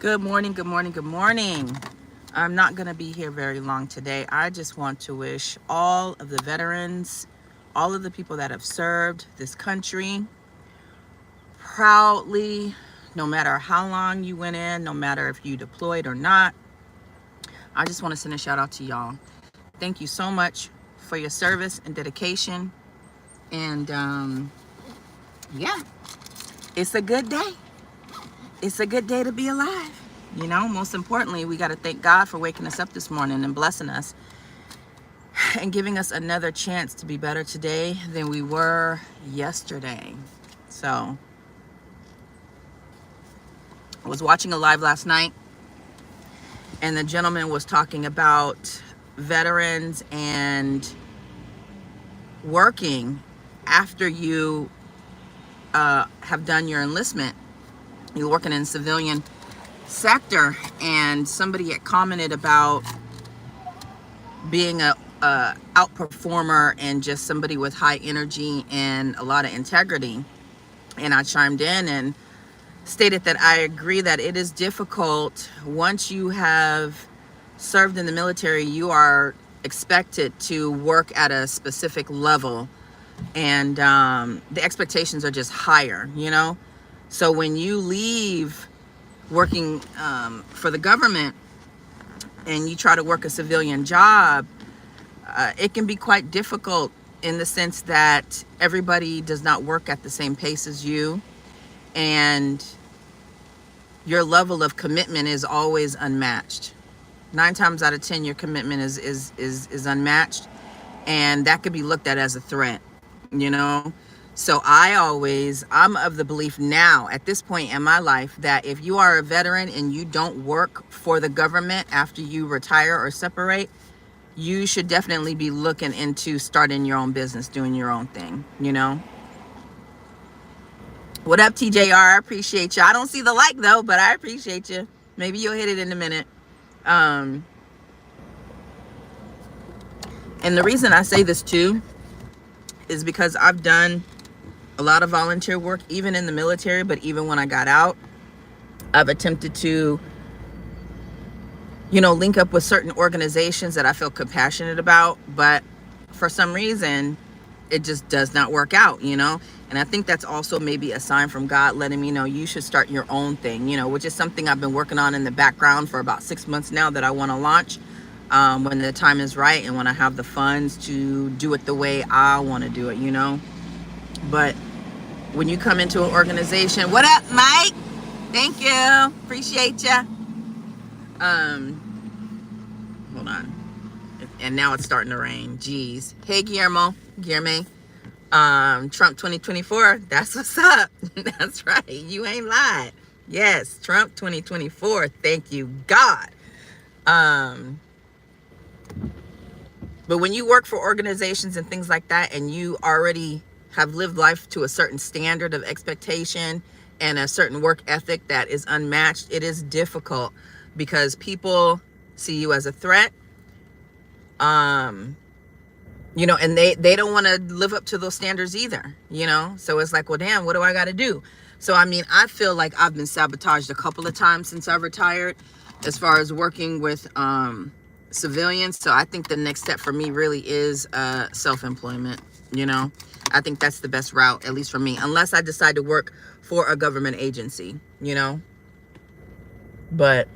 Good morning, good morning, good morning. I'm not going to be here very long today. I just want to wish all of the veterans, all of the people that have served this country proudly, no matter how long you went in, no matter if you deployed or not. I just want to send a shout out to y'all. Thank you so much for your service and dedication. And yeah, it's a good day. It's a good day to be alive. You know, most importantly, we got to thank God for waking us up this morning and blessing us and giving us another chance to be better today than we were yesterday. So, I was watching a live last night, and the gentleman was talking about veterans and working after you have done your enlistment. You're working in civilian sector, and somebody had commented about being a outperformer and just somebody with high energy and a lot of integrity. And I chimed in and stated that I agree that it is difficult. Once you have served in the military, you are expected to work at a specific level, and the expectations are just higher, you know. So when you leave working for the government and you try to work a civilian job, it can be quite difficult in the sense that everybody does not work at the same pace as you, and your level of commitment is always unmatched. 9 times out of 10, your commitment is unmatched, and that could be looked at as a threat, you know. So I'm of the belief now at this point in my life that if you are a veteran and you don't work for the government after you retire or separate, you should definitely be looking into starting your own business, doing your own thing, you know. What up, TJR? I appreciate you. I don't see the like though, but I appreciate you. Maybe you'll hit it in a minute. And the reason I say this too is because I've done a lot of volunteer work, even in the military, but even when I got out, I've attempted to, link up with certain organizations that I feel compassionate about, but for some reason, it just does not work out, you know? And I think that's also maybe a sign from God letting me know you should start your own thing, which is something I've been working on in the background for about 6 months now that I want to launch when the time is right and when I have the funds to do it the way I want to do it, But when you come into an organization, what up, Mike? Thank you. Appreciate you. Hold on. And now it's starting to rain. Jeez. Hey, Guillermo. Trump 2024. That's what's up. That's right. You ain't lied. Yes, Trump 2024. Thank you, God. But when you work for organizations and things like that, and you already have lived life to a certain standard of expectation and a certain work ethic that is unmatched, it is difficult because people see you as a threat. And they don't want to live up to those standards either, So it's like, well, damn, what do I got to do? So, I feel like I've been sabotaged a couple of times since I retired as far as working with civilians. So I think the next step for me really is self-employment, I think that's the best route, at least for me, unless I decide to work for a government agency, But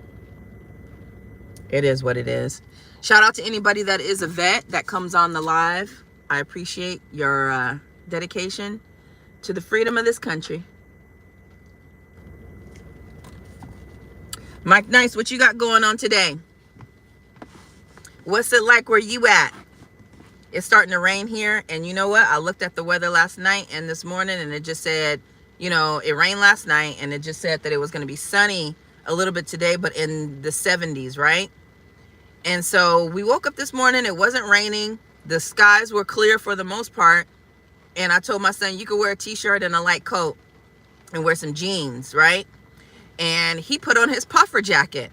it is what it is. Shout out to anybody that is a vet that comes on the live. I appreciate your dedication to the freedom of this country. Mike Nice, what you got going on today? What's it like where you at? It's starting to rain here, and you know what? I looked at the weather last night and this morning, and it just said, it rained last night, and it just said that it was going to be sunny a little bit today, but in the 70s, right? And so we woke up this morning, it wasn't raining. The skies were clear for the most part. And I told my son, you could wear a t-shirt and a light coat and wear some jeans, right? And he put on his puffer jacket.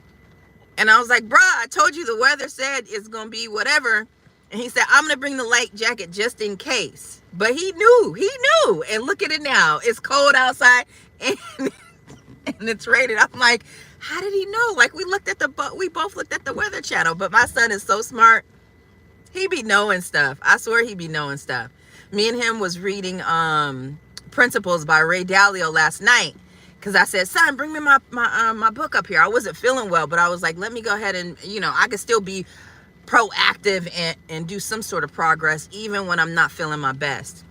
And I was like, bruh, I told you the weather said it's going to be whatever. And he said, I'm going to bring the light jacket just in case. But he knew. And look at it now. It's cold outside and, and it's raining. I'm like, How did he know? Like, we both looked at the Weather Channel, but my son is so smart. He be knowing stuff. I swear he be knowing stuff. Me and him was reading Principles by Ray Dalio last night, because I said, son, bring me my book up here. I wasn't feeling well, but I was like, let me go ahead and, I could still be proactive and do some sort of progress even when I'm not feeling my best.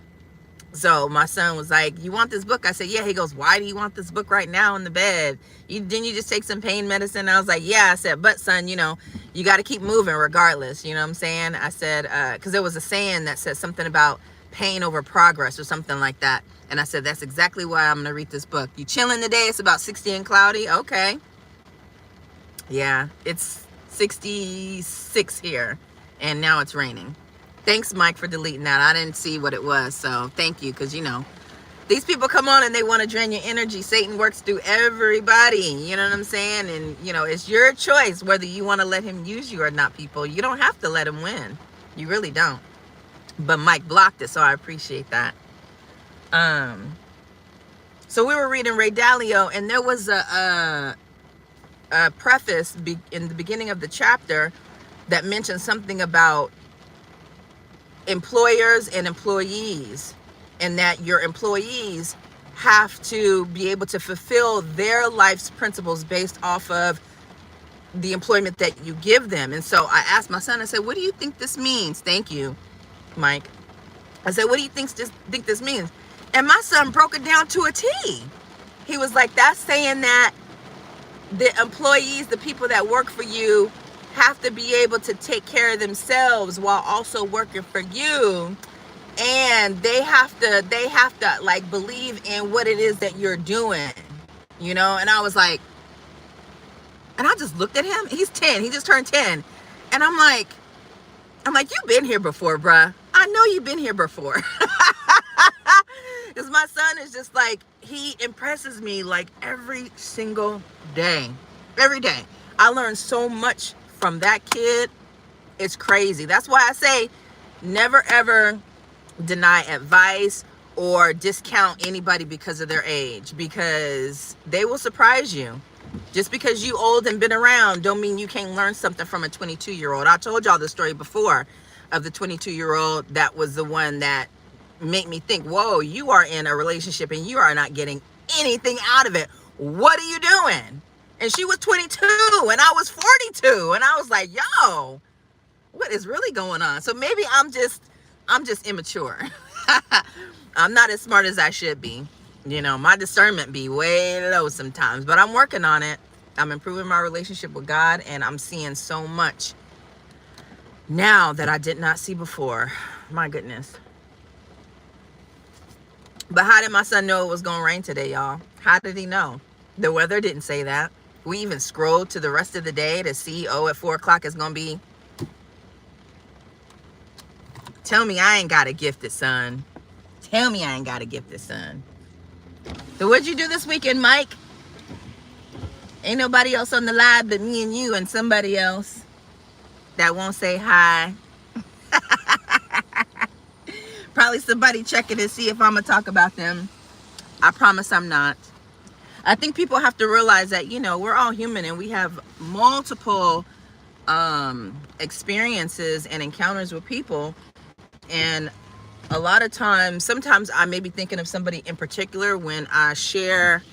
So my son was like, you want this book? I said, yeah. He goes, why do you want this book right now in the bed? Didn't you just take some pain medicine? I was like, yeah. I said, but son, you got to keep moving regardless. You know what I'm saying? I said, because there was a saying that said something about pain over progress or something like that. And I said, that's exactly why I'm going to read this book. You chilling today? It's about 60 and cloudy. Okay. Yeah, it's 66 here. And now it's raining. Thanks, Mike, for deleting that. I didn't see what it was, so thank you, because, these people come on and they want to drain your energy. Satan works through everybody, you know what I'm saying? And, it's your choice whether you want to let him use you or not, people. You don't have to let him win. You really don't. But Mike blocked it, so I appreciate that. So we were reading Ray Dalio, and there was a preface in the beginning of the chapter that mentioned something about employers and employees, and that your employees have to be able to fulfill their life's principles based off of the employment that you give them. And so I asked my son, I said, what do you think this means? Thank you, Mike. I said, what do you think this means? And my son broke it down to a T. He was like, that's saying that the employees, the people that work for you, have to be able to take care of themselves while also working for you, and they have to like believe in what it is that you're doing, and I was like, and I just looked at him. He's 10. He just turned 10, and I'm like, you've been here before, bruh. I know you've been here before. Because my son is just like, he impresses me like every single day. Every day. I learn so much from that kid. It's crazy. That's why I say never ever deny advice or discount anybody because of their age, because they will surprise you. Just because you old and been around don't mean you can't learn something from a 22-year-old. I told y'all the story before of the 22-year-old that was the one that made me think, whoa, you are in a relationship and you are not getting anything out of it. What are you doing? And she was 22 and I was 42. And I was like, yo, what is really going on? So maybe I'm just immature. I'm not as smart as I should be. My discernment be way low sometimes, but I'm working on it. I'm improving my relationship with God, and I'm seeing so much now that I did not see before. My goodness. But how did my son know it was going to rain today, y'all? How did he know? The weather didn't say that. We even scrolled to the rest of the day to see, at 4 o'clock it's going to be. Tell me I ain't got a gifted son. Tell me I ain't got a gifted son. So what'd you do this weekend, Mike? Ain't nobody else on the live but me and you and somebody else that won't say hi. Probably somebody checking to see if I'm going to talk about them. I promise I'm not. I think people have to realize that, we're all human and we have multiple experiences and encounters with people. And a lot of times, sometimes I may be thinking of somebody in particular when I share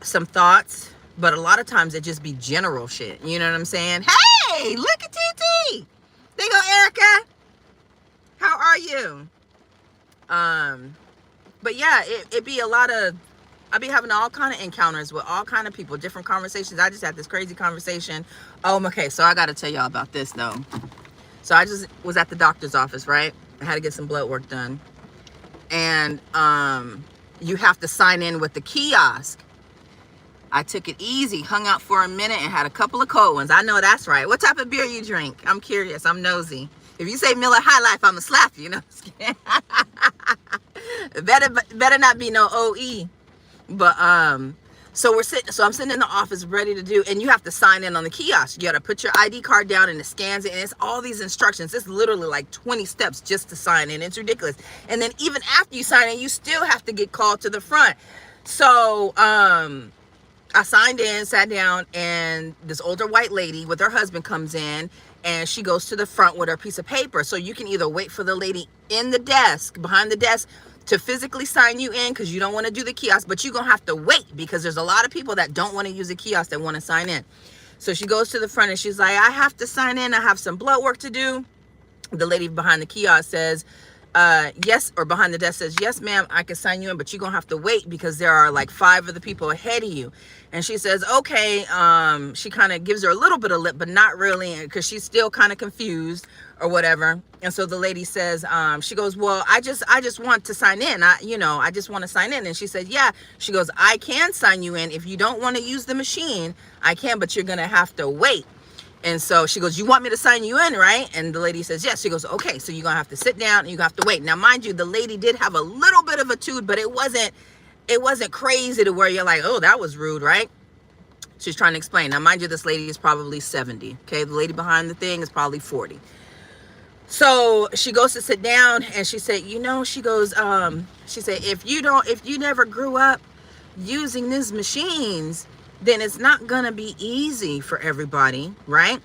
some thoughts, but a lot of times it just be general shit. You know what I'm saying? Hey, look at TT. There you go, Erica. How are you? But yeah, it be a lot of, I be having all kind of encounters with all kind of people, different conversations. I just had this crazy conversation. Okay, so I got to tell y'all about this though. So I just was at the doctor's office, right? I had to get some blood work done. And you have to sign in with the kiosk. I took it easy, hung out for a minute, and had a couple of cold ones. I know that's right. What type of beer you drink? I'm curious. I'm nosy. If you say Miller High Life, I'ma slap you. Better not be no OE. But so I'm sitting in the office ready to do, and you have to sign in on the kiosk. You got to put your ID card down and it scans it, and it's all these instructions. It's literally like 20 steps just to sign in. It's ridiculous. And then even after you sign in, you still have to get called to the front. So I signed in, sat down, and this older white lady with her husband comes in, and she goes to the front with her piece of paper. So you can either wait for the lady in the desk, behind the desk, to physically sign you in because you don't want to do the kiosk, but you're going to have to wait because there's a lot of people that don't want to use a kiosk that want to sign in. So she goes to the front and she's like, I have to sign in. I have some blood work to do. The lady behind the kiosk says, yes, or behind the desk says, yes, ma'am, I can sign you in, but you're going to have to wait because there are like 5 of the people ahead of you. And she says, okay. She kind of gives her a little bit of lip, but not really, because she's still kind of confused or whatever. And so the lady says, she goes, well, I just want to sign in. I just want to sign in. And she said, yeah. She goes, I can sign you in. If you don't want to use the machine, I can, but you're going to have to wait. And so she goes, you want me to sign you in, right? And the lady says, yes. She goes, okay, so you're going to have to sit down and you have to wait. Now, mind you, the lady did have a little bit of a attitude, but it wasn't crazy to where you're like, oh, that was rude, right? She's trying to explain. Now, mind you, this lady is probably 70. Okay. The lady behind the thing is probably 40. So she goes to sit down and she said, she goes, she said, if you never grew up using these machines, then it's not going to be easy for everybody, right?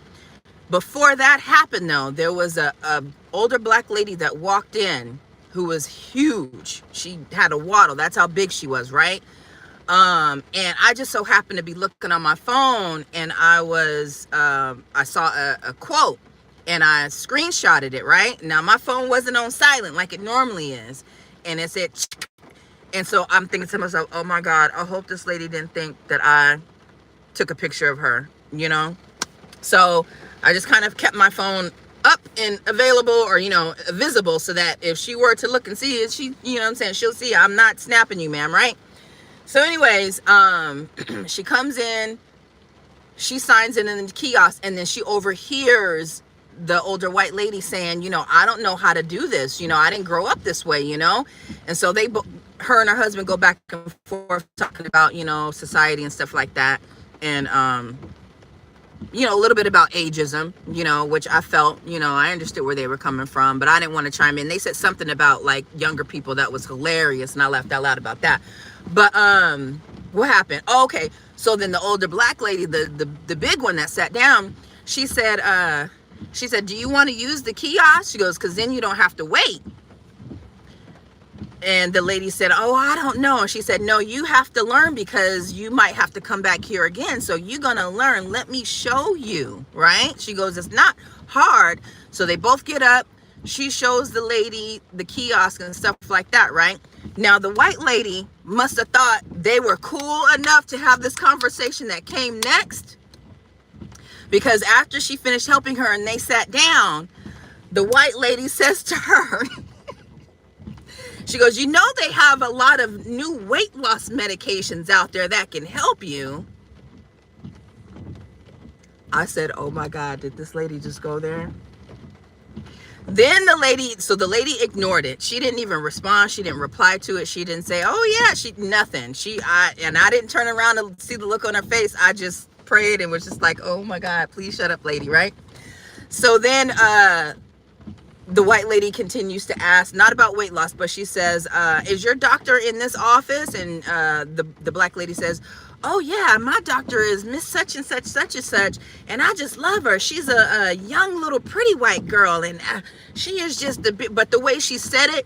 Before that happened, though, there was a older black lady that walked in who was huge. She had a waddle. That's how big she was, right? And I just so happened to be looking on my phone, and I saw a quote, and I screenshotted it, right? Now, my phone wasn't on silent like it normally is, and it said, and so I'm thinking to myself, oh my God, I hope this lady didn't think that I took a picture of her, So I just kind of kept my phone up and available, or, visible, so that if she were to look and see it, she'll see I'm not snapping you, ma'am, right? So anyways, she comes in, she signs in the kiosk, and then she overhears the older white lady saying, I don't know how to do this. I didn't grow up this way, And so her and her husband go back and forth talking about, society and stuff like that. And, a little bit about ageism, which I felt, I understood where they were coming from, but I didn't want to chime in. They said something about like younger people that was hilarious, and I laughed out loud about that. But what happened? Oh, okay. So then the older black lady, the big one that sat down, she said, do you want to use the kiosk? She goes, because then you don't have to wait. And the lady said, oh, I don't know. And she said, no, you have to learn because you might have to come back here again. So you're going to learn. Let me show you, right? She goes, it's not hard. So they both get up. She shows the lady the kiosk and stuff like that, right? Now, the white lady must have thought they were cool enough to have this conversation that came next. Because after she finished helping her and they sat down, the white lady says to her, she goes, they have a lot of new weight loss medications out there that can help you. I said, oh my God, did this lady just go there? Then the lady ignored it. She didn't even respond. She didn't reply to it. She didn't say, oh yeah, nothing. I didn't turn around to see the look on her face. I just prayed and was just like, oh my God, please shut up, lady, right? So then, the white lady continues to ask, not about weight loss, but she says, is your doctor in this office? And the black lady says, oh yeah, my doctor is Miss such and such, such and such, and I just love her. She's a young little pretty white girl, and she is just but the way she said it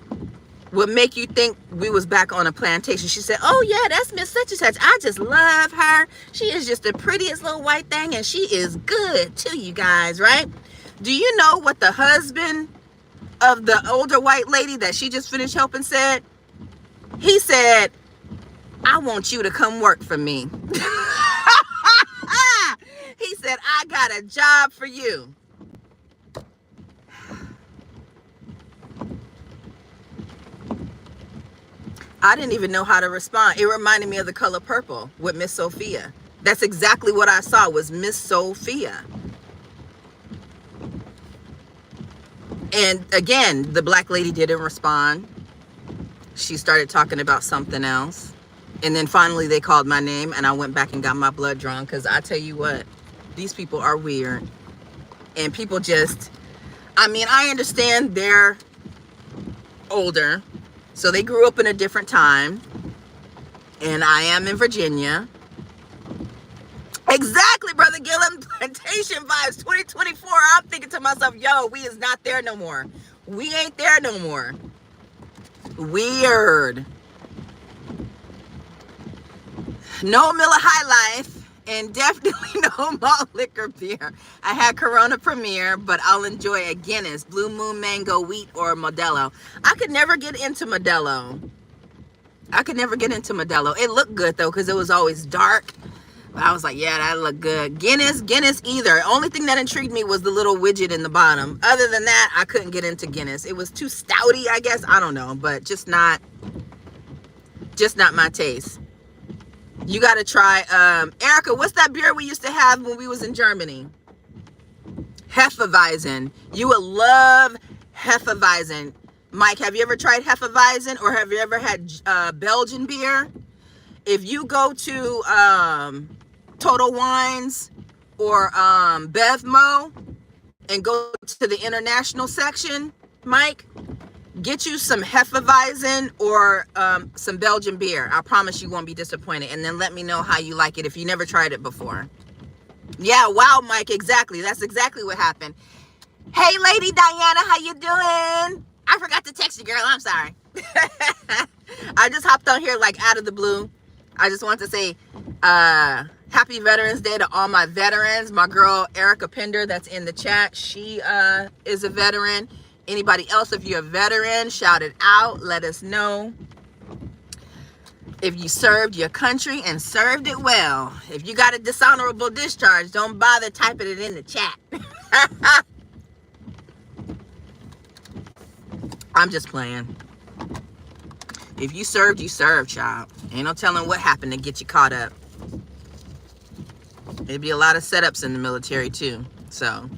would make you think we was back on a plantation. She said, oh yeah, that's Miss such and such. I just love her. She is just the prettiest little white thing, and she is good too, you guys, right? Do you know what the husband of the older white lady that she just finished helping said? He said, I want you to come work for me. He said, I got a job for you. I didn't even know how to respond. It reminded me of The Color Purple with Miss Sophia. That's exactly what I saw, was Miss Sophia. And again, the black lady didn't respond. She started talking about something else. And then finally they called my name, and I went back and got my blood drawn, because I tell you what, these people are weird. And people just, I understand they're older, so they grew up in a different time. And I am in Virginia. orientation vibes 2024. I'm thinking to myself, yo, we is not there no more. We ain't there no more. Weird. No Miller High Life, and definitely no malt liquor beer. I had Corona Premier, but I'll enjoy a Guinness, Blue Moon Mango, Wheat, or Modelo. I could never get into Modelo. It looked good though, because it was always dark. But I was like, yeah, that looked good. Guinness either. Only thing that intrigued me was the little widget in the bottom. Other than that, I couldn't get into Guinness. It was too stouty, I guess. I don't know, but just not my taste. You got to try, Erica, what's that beer we used to have when we was in Germany? Hefeweizen. You would love Hefeweizen. Mike, have you ever tried Hefeweizen, or have you ever had Belgian beer? If you go to Total Wines or Bevmo and go to the international section, Mike, get you some Hefeweizen or some Belgian beer. I promise you won't be disappointed. And then let me know how you like it if you never tried it before. Yeah, wow, Mike, exactly. That's exactly what happened. Hey, Lady Diana, how you doing? I forgot to text you, girl. I'm sorry. I just hopped on here like out of the blue. I just want to say happy Veterans Day to all my veterans. My girl, Erica Pender, that's in the chat. She is a veteran. Anybody else, if you're a veteran, shout it out. Let us know if you served your country and served it well. If you got a dishonorable discharge, don't bother typing it in the chat. I'm just playing. If you served, you served, child. Ain't no telling what happened to get you caught up. There'd be a lot of setups in the military too. So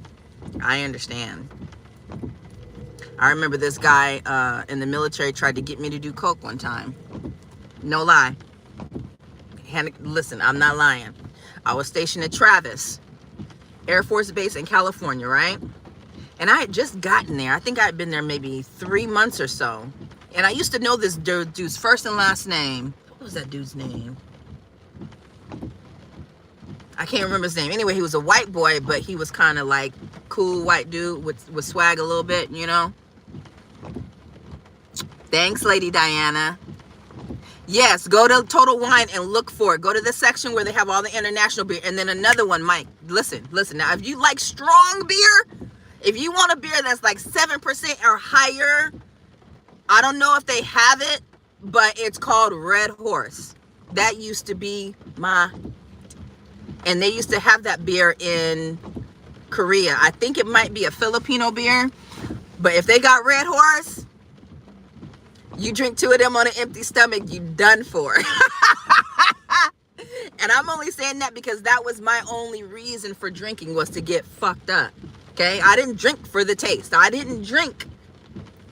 I understand. I remember this guy in the military tried to get me to do coke one time. No lie. Listen, I'm not lying. I was stationed at Travis Air Force Base in California, right? And I had just gotten there. I think I had been there maybe 3 months or so. And I used to know this dude's first and last name. What was that dude's name? I can't remember his name. Anyway, he was a white boy, but he was kind of like cool white dude with swag a little bit, you know? Thanks, Lady Diana. Yes, go to Total Wine and look for it. Go to the section where they have all the international beer. And then another one, Mike, listen. Now, if you like strong beer, if you want a beer that's like 7% or higher, I don't know if they have it, but it's called Red Horse. That used to be and they used to have that beer in Korea. I think it might be a Filipino beer, but if they got Red Horse, you drink 2 of them on an empty stomach, you done for. And I'm only saying that because that was my only reason for drinking, was to get fucked up. Okay, I didn't drink for the taste. I didn't drink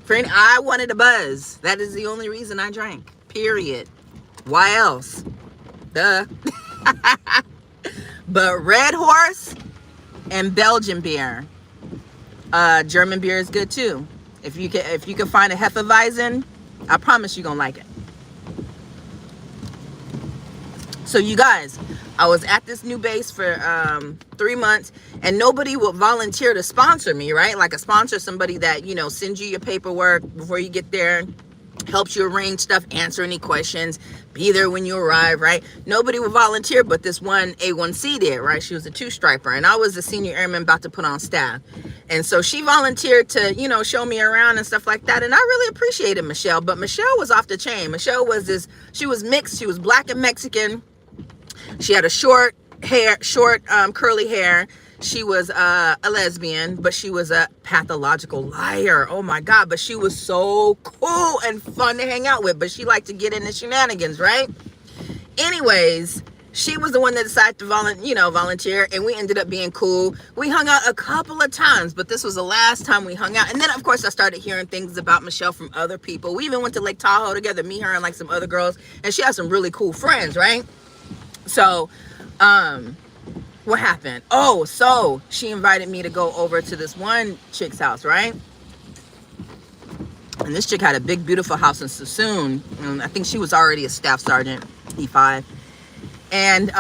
for any. I wanted a buzz. That is the only reason I drank. Period. Why else? Duh. But Red Horse and Belgian beer. German beer is good too. If you can find a Hefeweizen, I promise you're gonna like it. So you guys, I was at this new base for 3 months, and nobody would volunteer to sponsor me, right? Like a sponsor, somebody that, you know, sends you your paperwork before you get there, helps you arrange stuff, answer any questions, be there when you arrive, right? Nobody would volunteer, but this one A1C did, right? She was a 2-striper, and I was a senior airman about to put on staff. And so she volunteered to, you know, show me around and stuff like that. And I really appreciated Michelle, but Michelle was off the chain. Michelle was she was mixed. She was black and Mexican. She had a short curly hair. She was a lesbian, but she was a pathological liar. Oh my God. But she was so cool and fun to hang out with, but she liked to get into shenanigans, right? Anyways, she was the one that decided to volunteer, and we ended up being cool. We hung out a couple of times, but this was the last time we hung out. And then, of course, I started hearing things about Michelle from other people. We even went to Lake Tahoe together, me, her, and like some other girls. And she has some really cool friends, right? So, what happened? Oh, so she invited me to go over to this one chick's house, right? And this chick had a big, beautiful house in Sassoon. And I think she was already a staff sergeant, E5. And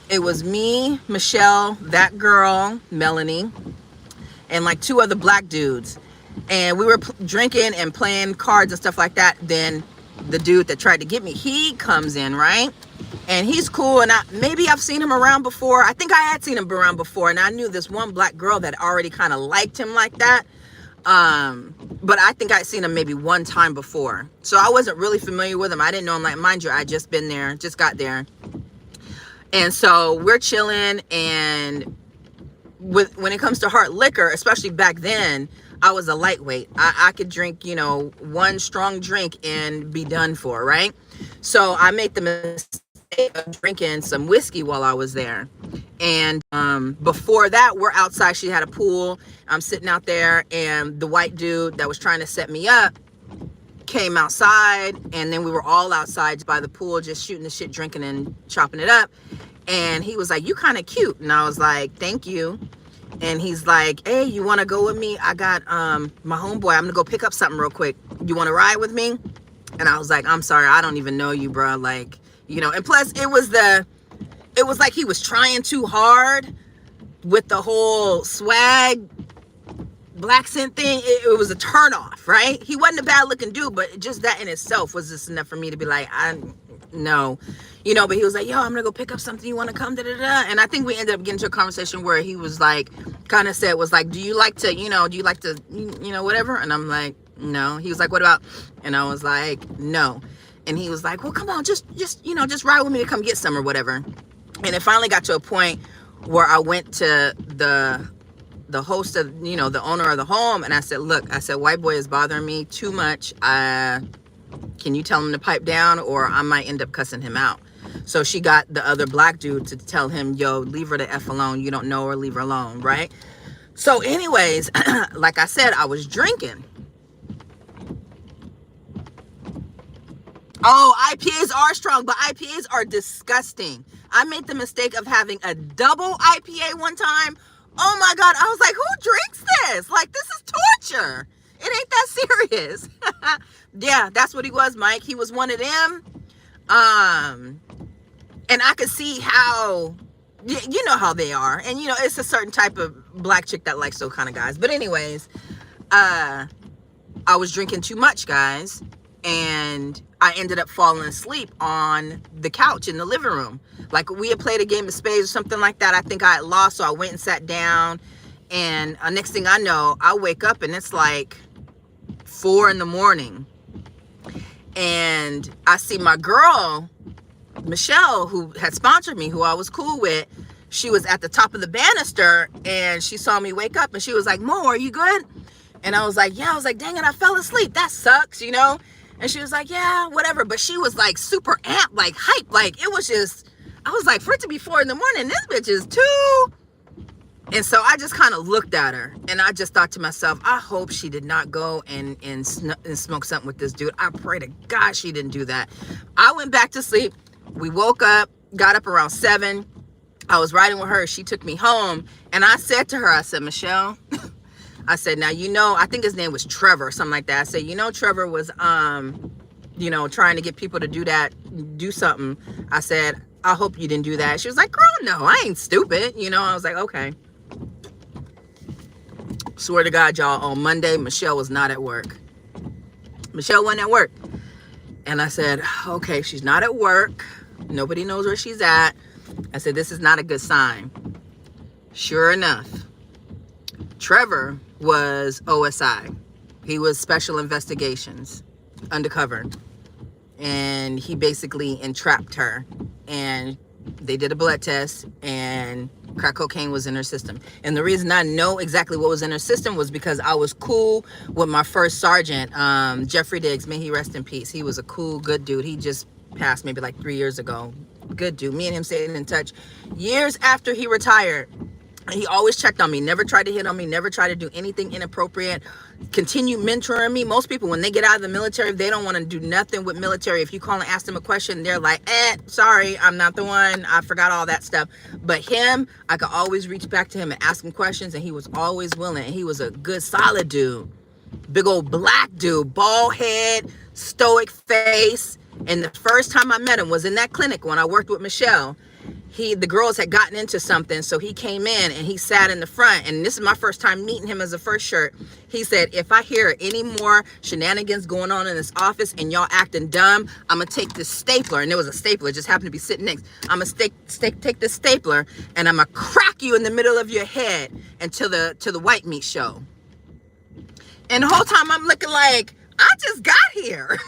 It was me, Michelle, that girl, Melanie, and like two other black dudes. And we were drinking and playing cards and stuff like that. Then the dude that tried to get me, he comes in, right? And he's cool. And maybe I've seen him around before. I think I had seen him around before. And I knew this one black girl that already kind of liked him like that. But I think I'd seen him maybe one time before. So I wasn't really familiar with him. I didn't know him. Like, mind you, I just been there, just got there. And so we're chilling, and when it comes to hard liquor, especially back then, I was a lightweight. I could drink, one strong drink and be done for, right? So I made the mistake of drinking some whiskey while I was there. And before that, we're outside. She had a pool. I'm sitting out there, and the white dude that was trying to set me up came outside, and then we were all outside by the pool just shooting the shit, drinking and chopping it up. And he was like, "You kind of cute." And I was like, "Thank you." And he's like, "Hey, you want to go with me? I got my homeboy. I'm gonna go pick up something real quick. You want to ride with me?" And I was like, "I'm sorry, I don't even know you, bro." Like, and plus it was like he was trying too hard with the whole swag black scent thing. It was a turn off, right? He wasn't a bad looking dude, but just that in itself was just enough for me to be like, no. But he was like, "Yo, I'm gonna go pick up something. You want to come?" Da, da, da. And I think we ended up getting to a conversation where he was like, kind of said, was like, do you like to, whatever? And I'm like, no. He was like, "What about?" And I was like, no. And he was like, "Well, come on, just ride with me to come get some or whatever." And it finally got to a point where I went to the host of, the owner of the home, and I said, "Look," I said, "white boy is bothering me too much. Can you tell him to pipe down, or I might end up cussing him out?" So she got the other black dude to tell him, "Yo, leave her the F alone. You don't know her, leave her alone," right? So anyways, like I said, I was drinking. Oh, IPAs are strong, but IPAs are disgusting. I made the mistake of having a double IPA one time. Oh my God. I was like, who drinks this? Like, this is torture. It ain't that serious. Yeah, that's what he was, Mike. He was one of them. And I could see how, you know how they are. And, it's a certain type of black chick that likes those kind of guys. But anyways, I was drinking too much, guys. And I ended up falling asleep on the couch in the living room. Like, we had played a game of spades or something like that. I think I had lost, so I went and sat down. And next thing I know, I wake up and it's like 4 a.m. And I see my girl, Michelle, who had sponsored me, who I was cool with. She was at the top of the banister, and she saw me wake up, and she was like, "Mo, are you good?" And I was like, "Yeah." I was like, "Dang it, I fell asleep. That sucks, And she was like, "Yeah, whatever." But she was like super amped, like hype. Like, it was just, I was like, for it to be 4 a.m, this bitch is too. And so I just kind of looked at her, and I just thought to myself, I hope she did not go and smoke something with this dude. I pray to God she didn't do that. I went back to sleep. We woke up, got up around 7. I was riding with her. She took me home, and I said to her, I said, "Michelle," I said, "Now, I think his name was Trevor," something like that. I said, Trevor was, trying to get people to do something. I said, "I hope you didn't do that." She was like, "Girl, no, I ain't stupid." I was like, okay. Swear to God, y'all, on Monday, Michelle was not at work. Michelle wasn't at work. And I said, okay, she's not at work. Nobody knows where she's at. I said, this is not a good sign. Sure enough, Trevor was OSI. He was Special Investigations, undercover. And he basically entrapped her. And they did a blood test, and crack cocaine was in her system. And the reason I know exactly what was in her system was because I was cool with my first sergeant, Jeffrey Diggs. May he rest in peace. He was a cool, good dude. He just passed maybe like 3 years ago. Good dude. Me and him stayed in touch years after he retired. He always checked on me, never tried to hit on me, never tried to do anything inappropriate, continued mentoring me. Most people, when they get out of the military, they don't want to do nothing with military. If you call and ask them a question, they're like, sorry, I'm not the one. I forgot all that stuff. But him, I could always reach back to him and ask him questions, and he was always willing. And he was a good, solid dude. Big old black dude, bald head, stoic face. And the first time I met him was in that clinic when I worked with Michelle. the girls had gotten into something, so he came in and he sat in the front. And this is my first time meeting him as a first shirt. He said, if I hear any more shenanigans going on in this office and y'all acting dumb, I'm gonna take this stapler, and there was a stapler, it just happened to be sitting next. I'm gonna take this stapler and I'm gonna crack you in the middle of your head until the white meat show. And the whole time I'm looking like, I just got here.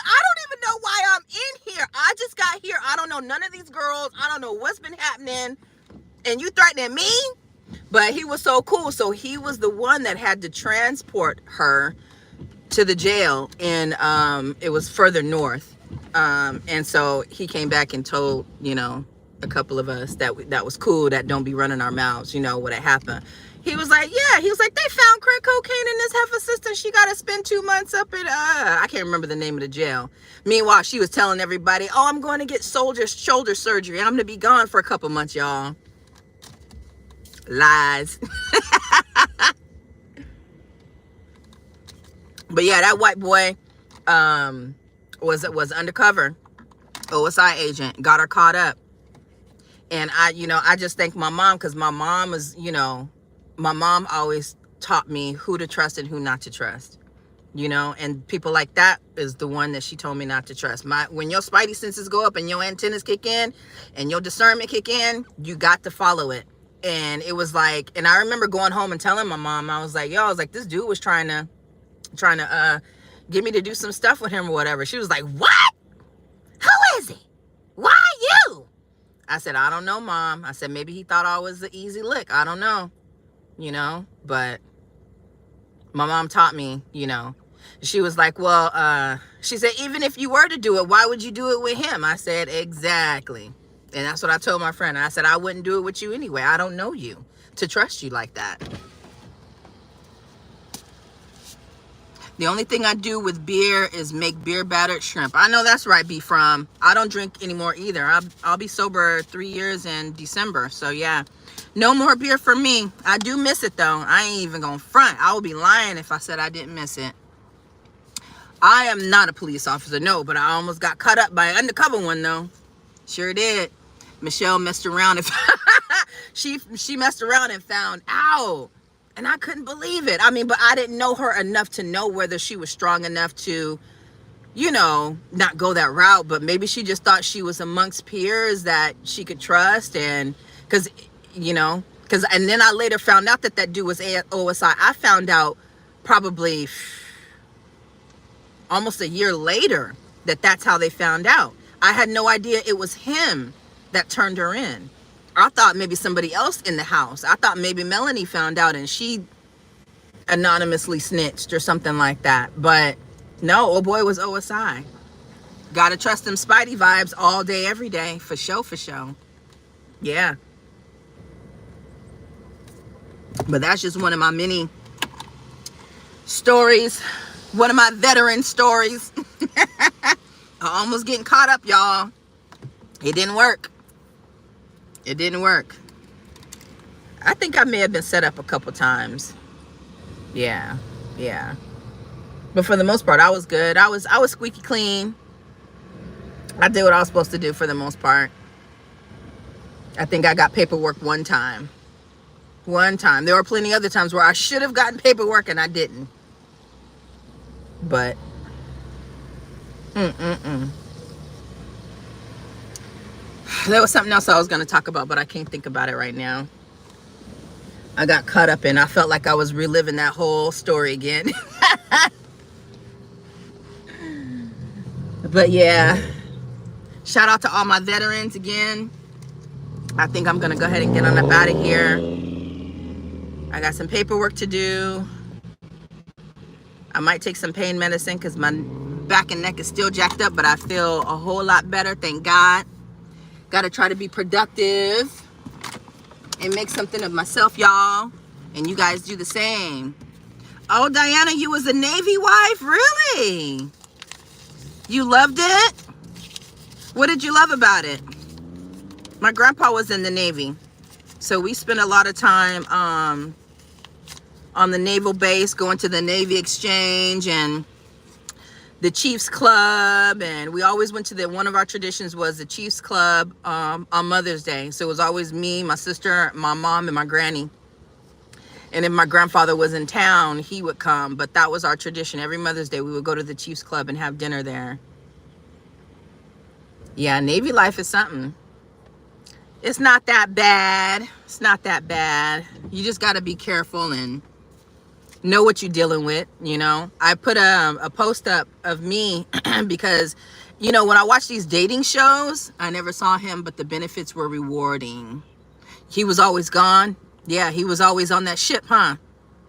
I don't even know why I'm in here. I just got here. I don't know none of these girls. I don't know what's been happening. And you threatening me? But he was so cool. So he was the one that had to transport her to the jail. And it was further north. And so he came back and told, you know, a couple of us that was cool, that don't be running our mouths, you know, what had happened. He was like, yeah, he was like, they found crack cocaine in this heifer's sister. She got to spend 2 months up at, I can't remember the name of the jail. Meanwhile, she was telling everybody, oh, I'm going to get shoulder surgery. I'm going to be gone for a couple months, y'all. Lies. But yeah, that white boy was undercover. OSI agent, got her caught up. And I just thank my mom, because my mom is, you know, my mom always taught me who to trust and who not to trust, you know, and people like that is the one that she told me not to trust. When your spidey senses go up and your antennas kick in and your discernment kick in, you got to follow it. And it was like, and I remember going home and telling my mom, I was like, this dude was trying to get me to do some stuff with him or whatever. She was like, what? Who is he? Why you? I said, I don't know, Mom. I said, maybe he thought I was the easy lick. I don't know. You know, but my mom taught me, you know. She was like, well, she said, even if you were to do it, why would you do it with him? I said, exactly. And that's what I told my friend. I said, I wouldn't do it with you anyway. I don't know you to trust you like that. The only thing I do with beer is make beer battered shrimp. I know that's right, B-From. I don't drink anymore either. I'll be sober 3 years in December. So yeah. No more beer for me. I do miss it though. I ain't even gonna front. I would be lying if I said I didn't miss it. I am not a police officer, no, but I almost got caught up by an undercover one though. Sure did. Michelle messed around and she messed around and found out. And I couldn't believe it. I mean, but I didn't know her enough to know whether she was strong enough to, you know, not go that route. But maybe she just thought she was amongst peers that she could trust. And because, you know, and then I later found out that dude was OSI. I found out probably almost a year later that's how they found out. I had no idea it was him that turned her in. I thought maybe somebody else in the house. I thought maybe Melanie found out and she anonymously snitched or something like that. But no, old boy was OSI. Gotta trust them Spidey vibes all day, every day. For sure, for sure. Yeah. But that's just one of my many stories. One of my veteran stories. Almost getting caught up, y'all. It didn't work. It didn't work. I think I may have been set up a couple times. Yeah. But for the most part, I was good. I was squeaky clean. I did what I was supposed to do for the most part. I think I got paperwork one time. There were plenty other times where I should have gotten paperwork and I didn't. But there was something else I was going to talk about, but I can't think about it right now. I got caught up in, I felt like I was reliving that whole story again. But yeah, shout out to all my veterans again. I think I'm going to go ahead and get on up out of here. I got some paperwork to do. I might take some pain medicine because my back and neck is still jacked up, but I feel a whole lot better, thank God. Got to try to be productive and make something of myself, y'all. And you guys do the same. Oh, Diana, you was a Navy wife? Really? You loved it? What did you love about it? My grandpa was in the Navy. So we spent a lot of time on the naval base, going to the Navy Exchange and the Chiefs Club, and we always went to one of our traditions was the Chiefs Club on Mother's Day. So it was always me, my sister, my mom, and my granny. And if my grandfather was in town, he would come. But that was our tradition. Every Mother's Day, we would go to the Chiefs Club and have dinner there. Yeah, Navy life is something. It's not that bad. It's not that bad. You just got to be careful and know what you're dealing with, you know. I put a post up of me because, you know, when I watch these dating shows, I never saw him, but the benefits were rewarding. He was always gone. Yeah, he was always on that ship, huh?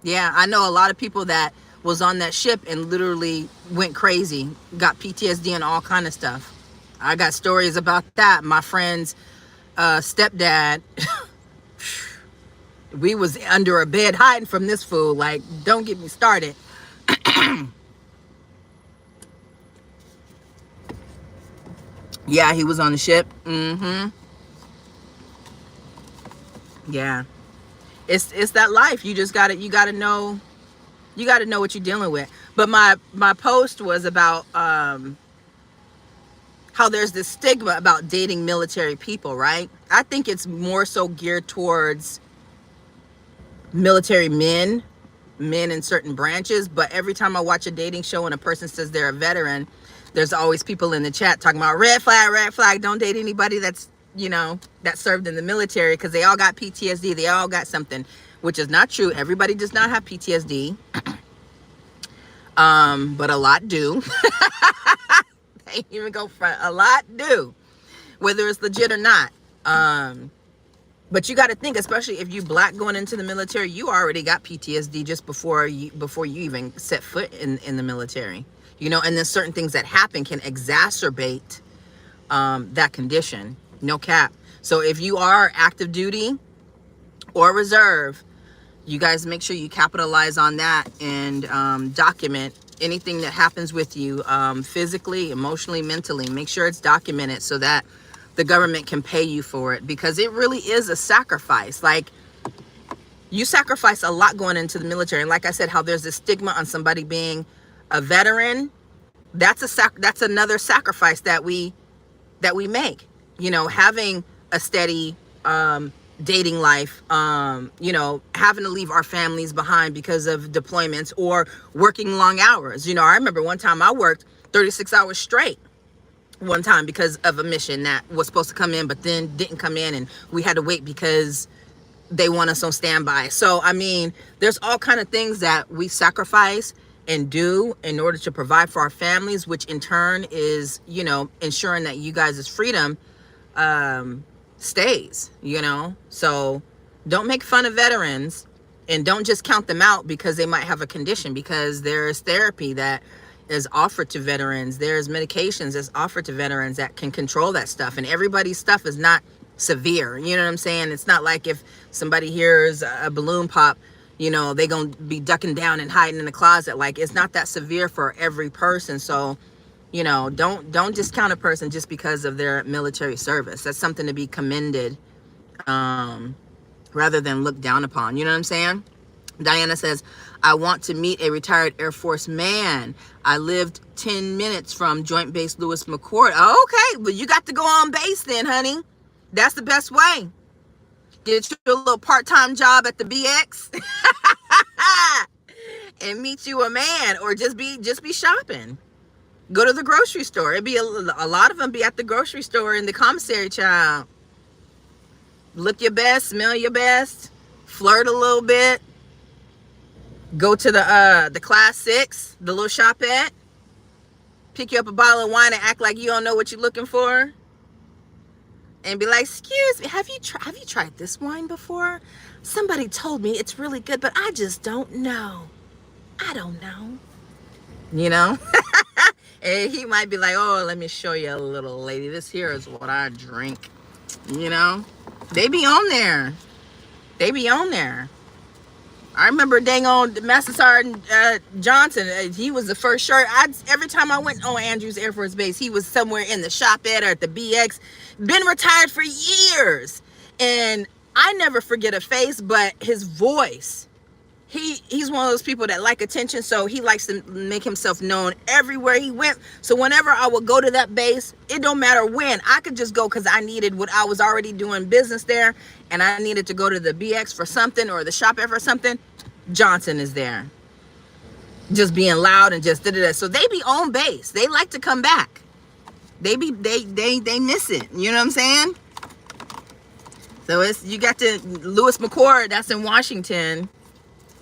Yeah, I know a lot of people that was on that ship and literally went crazy, got PTSD and all kind of stuff. I got stories about that. My friend's stepdad, we was under a bed hiding from this fool. Like, don't get me started. Yeah, he was on the ship. Yeah. It's that life. You just you gotta know what you're dealing with. But my post was about how there's this stigma about dating military people, right? I think it's more so geared towards military men in certain branches. But every time I watch a dating show and a person says they're a veteran, there's always people in the chat talking about red flag, don't date anybody that's, you know, that served in the military, because they all got PTSD, they all got something, which is not true. Everybody does not have PTSD. But a lot do. They even go front. A lot do, whether it's legit or not. But you got to think, especially if you black going into the military, you already got PTSD just before you even set foot in the military, you know. And then certain things that happen can exacerbate that condition. No cap. So if you are active duty or reserve, you guys make sure you capitalize on that and document anything that happens with you, physically, emotionally, mentally. Make sure it's documented so that the government can pay you for it, because it really is a sacrifice. Like, you sacrifice a lot going into the military. And like I said, how there's this stigma on somebody being a veteran. That's another sacrifice that we make, you know, having a steady dating life, you know, having to leave our families behind because of deployments or working long hours. You know, I remember one time I worked 36 hours straight one time because of a mission that was supposed to come in but then didn't come in, and we had to wait because they want us on standby. So I mean, there's all kind of things that we sacrifice and do in order to provide for our families, which in turn is, you know, ensuring that you guys' freedom stays, you know. So don't make fun of veterans, and don't just count them out because they might have a condition, because there's therapy that is offered to veterans. There's medications that's offered to veterans that can control that stuff, and everybody's stuff is not severe, you know what I'm saying? It's not like if somebody hears a balloon pop, you know, they gonna be ducking down and hiding in the closet. Like, it's not that severe for every person. So, you know, don't discount a person just because of their military service. That's something to be commended, rather than looked down upon. You know what I'm saying? Diana says, I want to meet a retired Air Force man. I lived 10 minutes from Joint Base Lewis McChord. Okay, well, you got to go on base then, honey. That's the best way. Get you a little part-time job at the BX and meet you a man, or just be shopping. Go to the grocery store. It'd be a lot of them be at the grocery store in the commissary, child. Look your best, smell your best, flirt a little bit. Go to the class 6, the little shopette. Pick you up a bottle of wine and act like you don't know what you're looking for. And be like, excuse me, have you tried this wine before? Somebody told me it's really good, but I just don't know. I don't know. You know? And he might be like, oh, let me show you a little lady. This here is what I drink. You know? They be on there. They be on there. I remember dang on Master Sergeant Johnson. He was the first shirt. Every time I went on Andrews Air Force Base, he was somewhere in the shopette or at the BX. Been retired for years. And I never forget a face, but his voice he's one of those people that like attention, so he likes to make himself known everywhere he went. So whenever I would go to that base, it don't matter when, I could just go because I needed what I was already doing business there, and I needed to go to the BX for something or the shop for something. Johnson is there, just being loud and just da-da-da. So they be on base. They like to come back. They miss it. You know what I'm saying? So it's, you got to Lewis McCord, that's in Washington.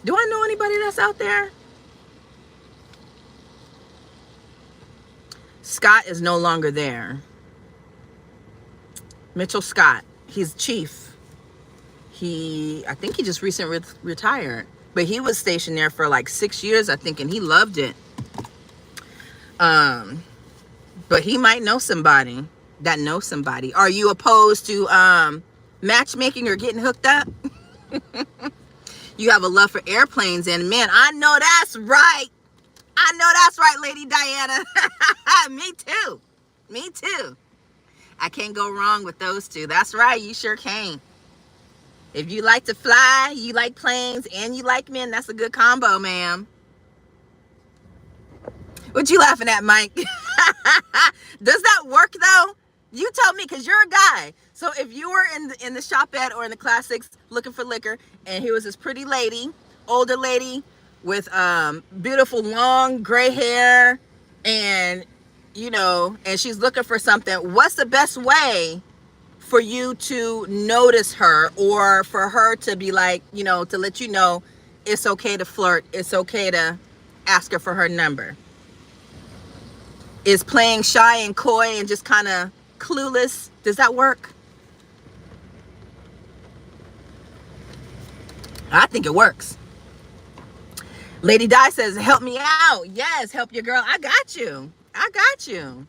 Do I know anybody that's out there? Scott is no longer there. Mitchell Scott, he's chief. I think he just recently retired, but he was stationed there for like 6 years, I think, and he loved it. But he might know somebody that knows somebody. Are you opposed to matchmaking or getting hooked up? You have a love for airplanes, and man, I know that's right. I know that's right, Lady Diana. Me too. Me too. I can't go wrong with those two. That's right, you sure can't. If you like to fly, you like planes, and you like men, that's a good combo, ma'am. What you laughing at, Mike? Does that work though? You tell me, because you're a guy. So if you were in the shopette or in the classics looking for liquor, and here was this pretty lady, older lady with beautiful long gray hair, and and she's looking for something, what's the best way for you to notice her, or for her to be like, to let you know it's okay to flirt, it's okay to ask her for her number? Is playing shy and coy and just kind of clueless, does that work? I think it works. Lady Di says, help me out. Yes, help your girl. I got you. I got you.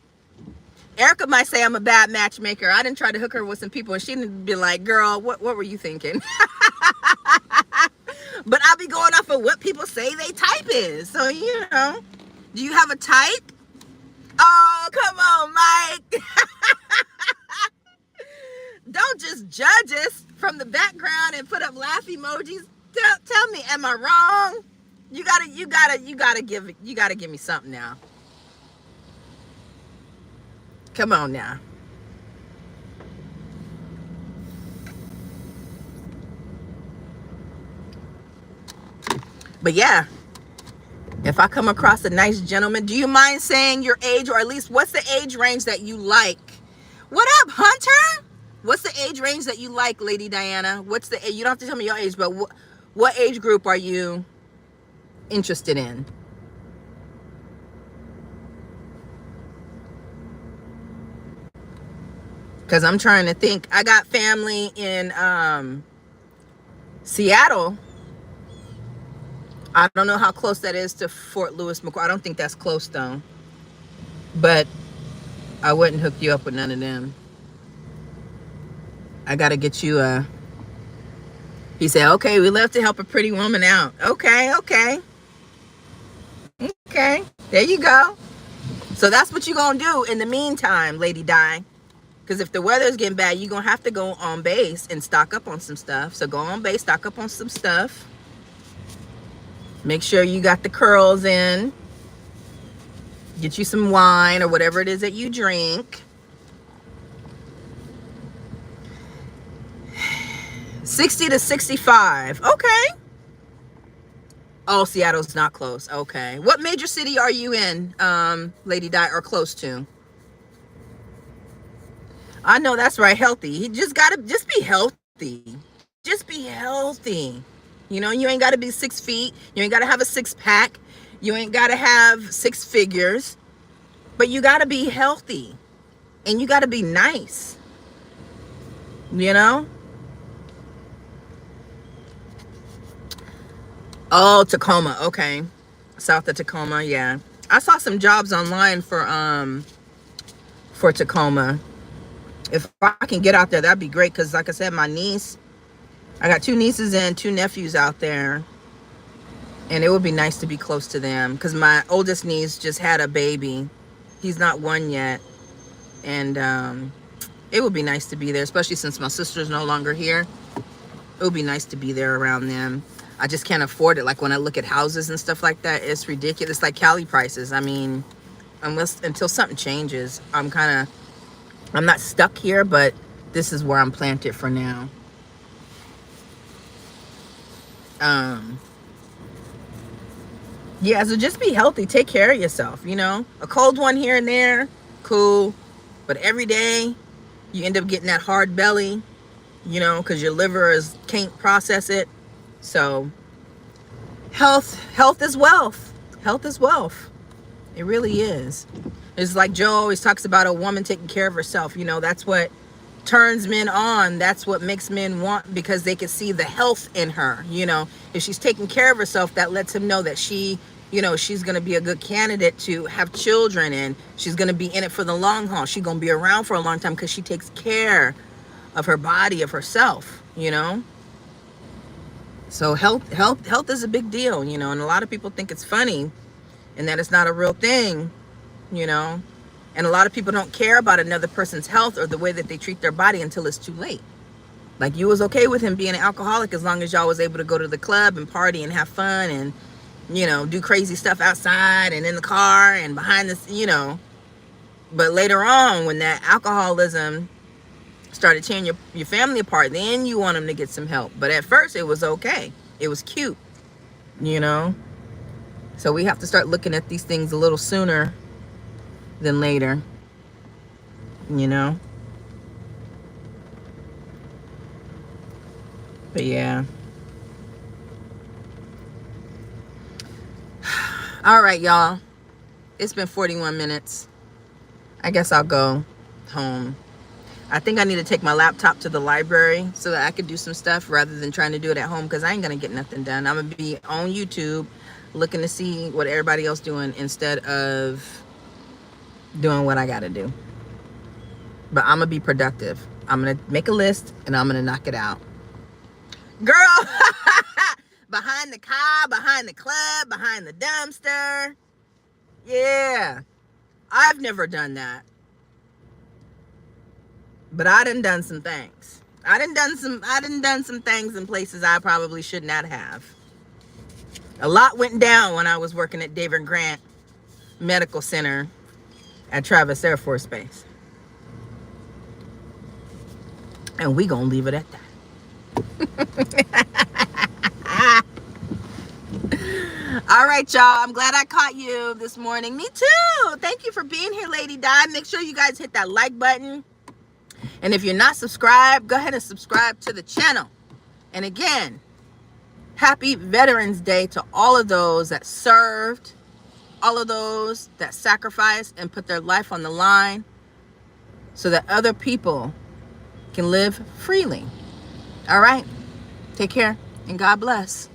Erica might say I'm a bad matchmaker. I didn't try to hook her with some people, and she'd be like, girl, what were you thinking? But I'll be going off of what people say they type is. So, do you have a type? Oh, come on, Mike. Don't just judge us from the background and put up laugh emojis. Tell me, am I wrong? You gotta give me something now. Come on now. But yeah, if I come across a nice gentleman, do you mind saying your age, or at least what's the age range that you like? What up, Hunter? What's the age range that you like, Lady Diana? What's the age? You don't have to tell me your age, but what age group are you interested in? Because I'm trying to think. I got family in Seattle. I don't know how close that is to Fort Lewis McCoy. I don't think that's close though. But I wouldn't hook you up with none of them. I gotta get you a. He said, okay, we love to help a pretty woman out. Okay. There you go. So that's what you're gonna do in the meantime, Lady Di. Because if the weather's getting bad, you're gonna have to go on base and stock up on some stuff. So go on base, stock up on some stuff. Make sure you got the curls in. Get you some wine or whatever it is that you drink. 60 to 65. Okay. Oh, Seattle's not close. Okay. What major city are you in, Lady Di, or close to? I know that's right. Healthy. You just be healthy. Just be healthy. You ain't got to be 6 feet. You ain't got to have a 6-pack. You ain't got to have 6 figures. But you got to be healthy. And you got to be nice. Oh, Tacoma. Okay. South of Tacoma. Yeah. I saw some jobs online for Tacoma. If I can get out there, that'd be great. Because like I said, I got 2 nieces and 2 nephews out there. And it would be nice to be close to them. Because my oldest niece just had a baby. He's not 1 yet. And it would be nice to be there. Especially since my sister's no longer here. It would be nice to be there around them. I just can't afford it. Like when I look at houses and stuff like that, it's ridiculous. It's like Cali prices. I mean, until something changes, I'm not stuck here, but this is where I'm planted for now. Yeah, so just be healthy. Take care of yourself, you know. A cold one here and there, cool. But every day, you end up getting that hard belly, you know, because your liver can't process it. So, health is wealth. Health is wealth. It really is. It's like Joe always talks about a woman taking care of herself. You know, that's what turns men on. That's what makes men want, because they can see the health in her. You know, if she's taking care of herself, that lets him know that she's going to be a good candidate to have children, and she's going to be in it for the long haul. She's going to be around for a long time because she takes care of her body, of herself, you know. So health is a big deal, you know, and a lot of people think it's funny and that it's not a real thing, you know. And a lot of people don't care about another person's health or the way that they treat their body until it's too late. Like, you was okay with him being an alcoholic as long as y'all was able to go to the club and party and have fun and, you know, do crazy stuff outside and in the car and behind the, you know. But later on, when that alcoholism started tearing your family apart, then you want them to get some help. But at first, it was okay. It was cute, you know. So we have to start looking at these things a little sooner than later, you know. But yeah. All right, y'all. It's been 41 minutes. I guess I'll go home. I think I need to take my laptop to the library so that I could do some stuff rather than trying to do it at home, because I ain't going to get nothing done. I'm going to be on YouTube looking to see what everybody else doing instead of doing what I got to do. But I'm going to be productive. I'm going to make a list and I'm going to knock it out. Girl, behind the car, behind the club, behind the dumpster. Yeah, I've never done that. But I done some things. I done some things in places I probably should not have. A lot went down when I was working at David Grant Medical Center at Travis Air Force Base. And we gonna leave it at that. All right, y'all. I'm glad I caught you this morning. Me too. Thank you for being here, Lady Di. Make sure you guys hit that like button. And if you're not subscribed, go ahead and subscribe to the channel. And again, happy Veterans Day to all of those that served, all of those that sacrificed and put their life on the line so that other people can live freely. All right. Take care and God bless.